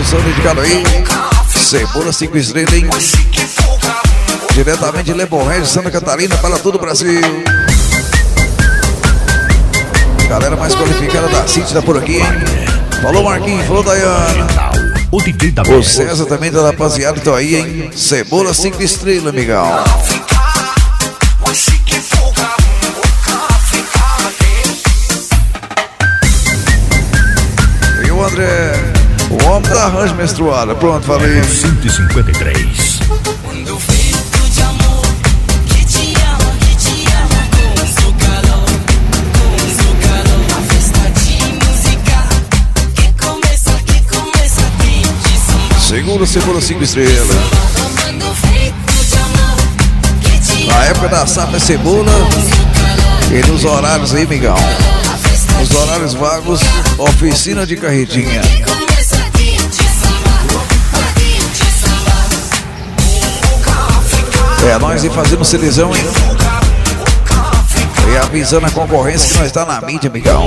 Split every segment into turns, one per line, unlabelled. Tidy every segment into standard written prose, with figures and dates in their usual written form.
missão dedicada aí. Cebola 5 estrelas, hein? Diretamente de Leblon, Santa Catarina, para todo o Brasil. Galera mais qualificada da City tá por aqui, hein? Falou Marquinhos, falou Dayana. O César também tá rapaziada, então aí, hein? Cebola 5 estrelas, amigão. E o André, o homem da range menstruada. Pronto, falei.
153.
Segura Cebola 5 estrelas. Na época da safra cebola. E nos horários aí, migão. Nos horários vagos, oficina de carretinha. É, nós ir fazendo seleção, hein? E avisando a concorrência que nós está na mídia, migão.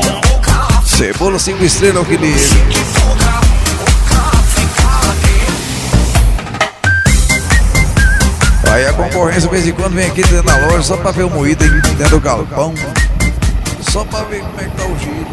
Cebola 5 estrelas, o que diz. Aí a concorrência de vez em quando vem aqui dentro da loja só pra ver o moído aí dentro do galpão. Só pra ver como é que tá o giro.